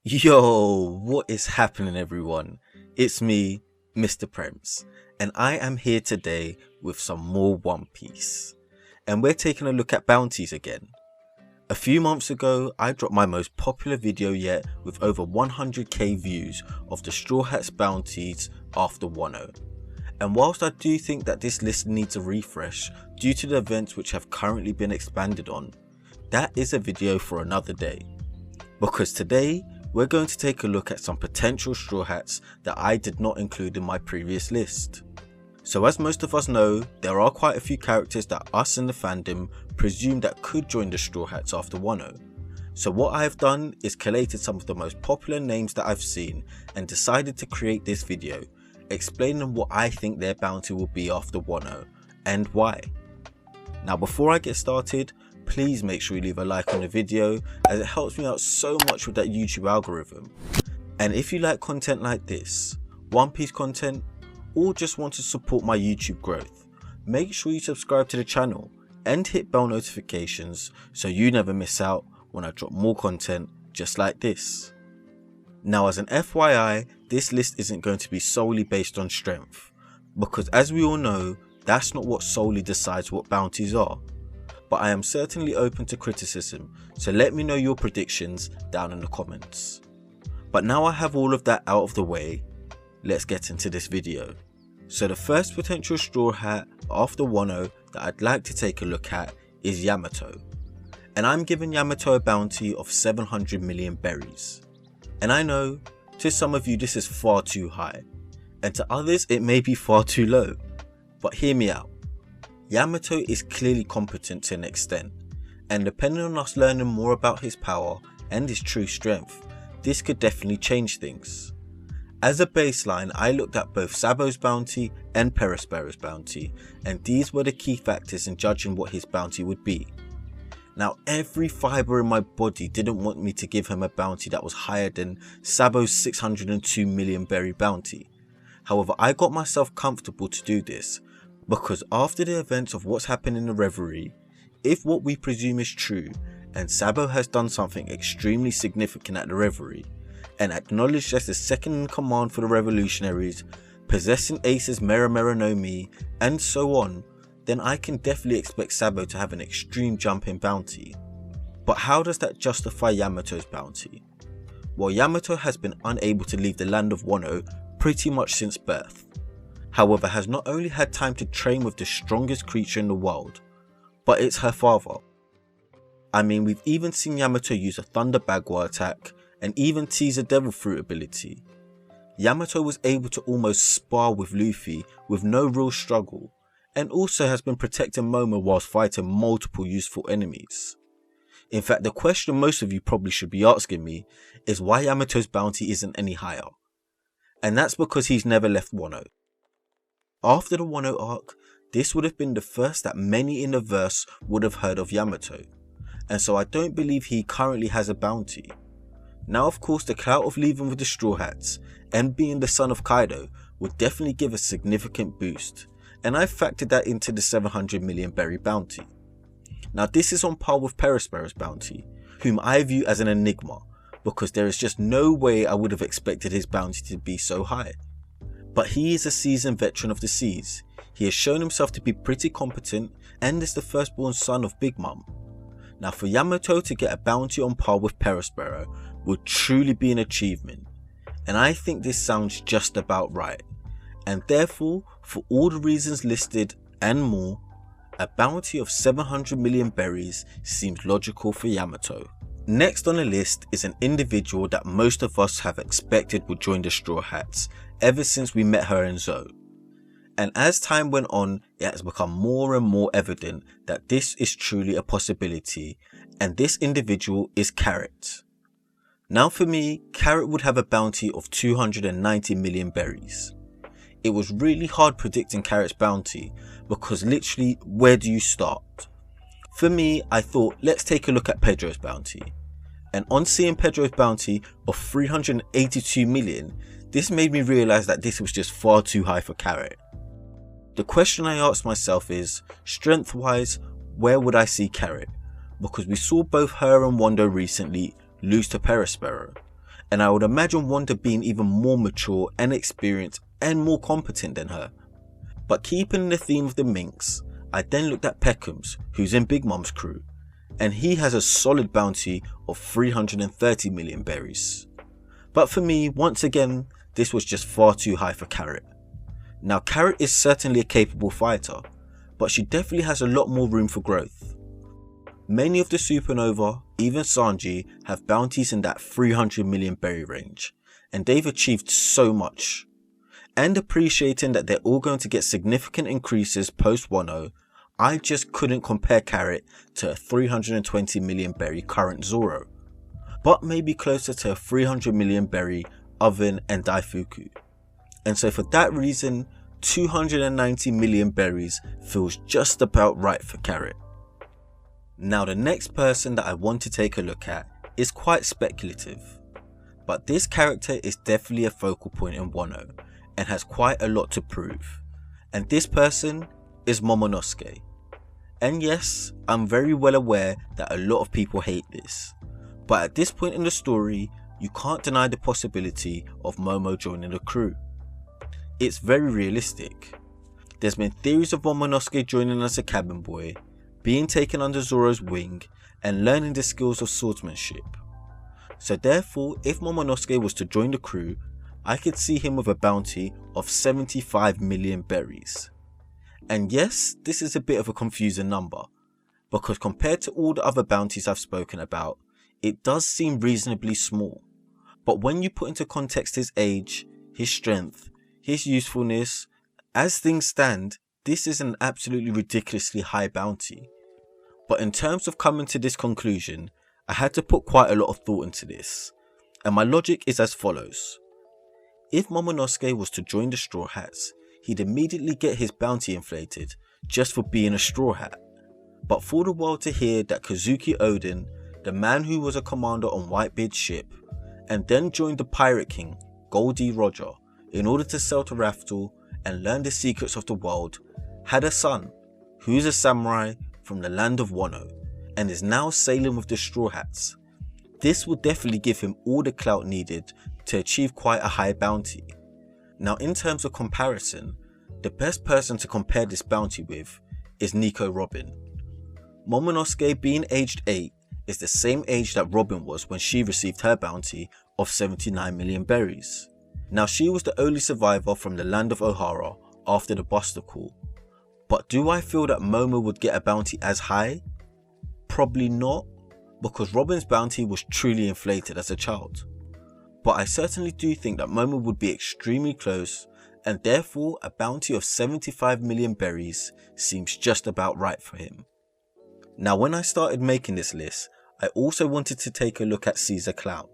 Yo, what is happening, everyone? It's me, Mr Premps, and I am here today with some more One Piece. And we're taking a look at Bounties again. A few months ago, I dropped my most popular video yet with over 100k views of the Straw Hats Bounties after Wano. And whilst I do think that this list needs a refresh due to the events which have currently been expanded on, that is a video for another day. Because today, we're going to take a look at some potential Straw Hats that I did not include in my previous list. So as most of us know, there are quite a few characters that us in the fandom presume that could join the Straw Hats after Wano. So what I have done is collated some of the most popular names that I've seen and decided to create this video, explaining what I think their bounty will be after Wano and why. Now before I get started, please make sure you leave a like on the video as it helps me out so much with that YouTube algorithm. And if you like content like this, One Piece content, or just want to support my YouTube growth, make sure you subscribe to the channel and hit bell notifications so you never miss out when I drop more content just like this. Now as an FYI, this list isn't going to be solely based on strength, because as we all know, that's not what solely decides what bounties are. But I am certainly open to criticism, so let me know your predictions down in the comments. But now I have all of that out of the way, let's get into this video. So the first potential Straw Hat after Wano that I'd like to take a look at is Yamato. And I'm giving Yamato a bounty of 700 million berries. And I know, to some of you this is far too high, and to others it may be far too low, but hear me out. Yamato is clearly competent to an extent, and depending on us learning more about his power and his true strength, this could definitely change things. As a baseline, I looked at both Sabo's bounty and Perospera's bounty, and these were the key factors in judging what his bounty would be. Now every fibre in my body didn't want me to give him a bounty that was higher than Sabo's 602 million berry bounty. However, I got myself comfortable to do this, because after the events of what's happened in the Reverie, if what we presume is true, and Sabo has done something extremely significant at the Reverie, and acknowledged as the second in command for the revolutionaries, possessing Ace's Mera Mera no Mi, and so on, then I can definitely expect Sabo to have an extreme jump in bounty. But how does that justify Yamato's bounty? Well, Yamato has been unable to leave the land of Wano pretty much since birth. However, has not only had time to train with the strongest creature in the world, but it's her father. I mean, we've even seen Yamato use a Thunder Bagua attack and even tease a Devil Fruit ability. Yamato was able to almost spar with Luffy with no real struggle, and also has been protecting Momo whilst fighting multiple useful enemies. In fact, the question most of you probably should be asking me is why Yamato's bounty isn't any higher. And that's because he's never left Wano. After the Wano arc, this would have been the first that many in the verse would have heard of Yamato, and so I don't believe he currently has a bounty. Now of course the clout of leaving with the Straw Hats and being the son of Kaido would definitely give a significant boost, and I've factored that into the 700 million berry bounty. Now this is on par with Perospera's bounty, whom I view as an enigma, because there is just no way I would have expected his bounty to be so high. But he is a seasoned veteran of the seas, he has shown himself to be pretty competent and is the firstborn son of Big Mom. Now for Yamato to get a bounty on par with Perospera would truly be an achievement, and I think this sounds just about right, and therefore for all the reasons listed and more, a bounty of 700 million berries seems logical for Yamato. Next on the list is an individual that most of us have expected would join the Straw Hats ever since we met her in Zou. And as time went on, it has become more and more evident that this is truly a possibility, and this individual is Carrot. Now for me, Carrot would have a bounty of 290 million berries. It was really hard predicting Carrot's bounty, because literally, where do you start? For me, I thought let's take a look at Pedro's bounty. And on seeing Pedro's bounty of 382 million, this made me realise that this was just far too high for Carrot. The question I asked myself is, strength wise, where would I see Carrot? Because we saw both her and Wando recently lose to Perospera, and I would imagine Wanda being even more mature and experienced and more competent than her. But keeping the theme of the minks, I then looked at Peckham's, who's in Big Mom's crew, and he has a solid bounty of 330 million berries. But for me, once again, this was just far too high for Carrot. Now Carrot is certainly a capable fighter, but she definitely has a lot more room for growth. Many of the Supernova, even Sanji, have bounties in that 300 million berry range, and they've achieved so much. And appreciating that they're all going to get significant increases post Wano, I just couldn't compare Carrot to a 320 million berry current Zoro, but maybe closer to a 300 million berry Oden and Daifuku. And so for that reason, 290 million berries feels just about right for Carrot. Now the next person that I want to take a look at is quite speculative, but this character is definitely a focal point in Wano and has quite a lot to prove, and this person is Momonosuke. And yes, I'm very well aware that a lot of people hate this, but at this point in the story, you can't deny the possibility of Momo joining the crew. It's very realistic. There's been theories of Momonosuke joining as a cabin boy, being taken under Zoro's wing, and learning the skills of swordsmanship. So therefore, if Momonosuke was to join the crew, I could see him with a bounty of 75 million berries. And yes, this is a bit of a confusing number, because compared to all the other bounties I've spoken about, it does seem reasonably small. But when you put into context his age, his strength, his usefulness, as things stand, this is an absolutely ridiculously high bounty. But in terms of coming to this conclusion, I had to put quite a lot of thought into this, and my logic is as follows. If Momonosuke was to join the Straw Hats, he'd immediately get his bounty inflated just for being a Straw Hat. But for the world to hear that Kozuki Oden, the man who was a commander on Whitebeard's ship, and then joined the Pirate King, Goldie Roger, in order to sail to Raftel and learn the secrets of the world, had a son, who's a samurai from the land of Wano, and is now sailing with the Straw Hats. This will definitely give him all the clout needed to achieve quite a high bounty. Now in terms of comparison, the best person to compare this bounty with is Nico Robin. Momonosuke, being aged 8, is the same age that Robin was when she received her bounty of 79 million berries. Now she was the only survivor from the land of Ohara after the Buster Call. But do I feel that Momo would get a bounty as high? Probably not, because Robin's bounty was truly inflated as a child. But I certainly do think that Momo would be extremely close, and therefore a bounty of 75 million berries seems just about right for him. Now when I started making this list, I also wanted to take a look at Caesar Clout,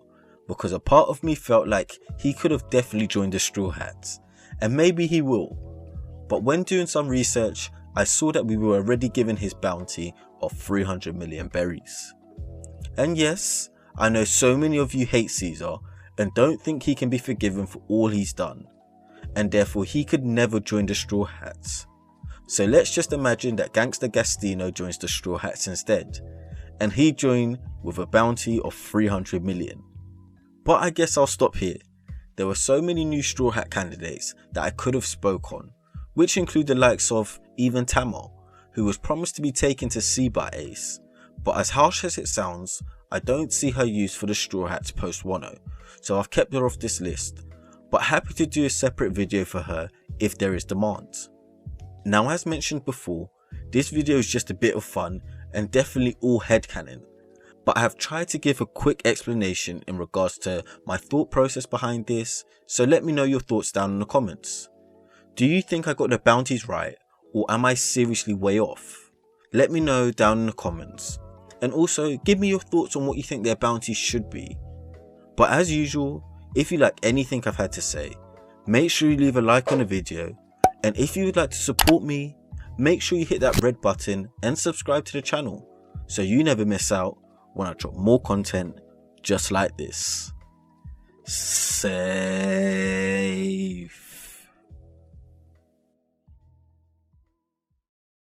because a part of me felt like he could have definitely joined the Straw Hats, and maybe he will. But when doing some research, I saw that we were already given his bounty of 300 million berries. And yes, I know so many of you hate Caesar and don't think he can be forgiven for all he's done, and therefore he could never join the Straw Hats. So let's just imagine that Gangster Gastino joins the Straw Hats instead, and he joined with a bounty of 300 million. But I guess I'll stop here. There were so many new Straw Hat candidates that I could have spoke on, which include the likes of even Tamo, who was promised to be taken to sea by Ace, but as harsh as it sounds, I don't see her use for the Straw Hats post Wano, so I've kept her off this list, but happy to do a separate video for her if there is demand. Now as mentioned before, this video is just a bit of fun and definitely all headcanon, but I have tried to give a quick explanation in regards to my thought process behind this, so let me know your thoughts down in the comments. Do you think I got the bounties right, or am I seriously way off? Let me know down in the comments, and also give me your thoughts on what you think their bounties should be. But as usual, if you like anything I've had to say, make sure you leave a like on the video, and if you would like to support me, make sure you hit that red button and subscribe to the channel, so you never miss out when I drop more content just like this. Safe.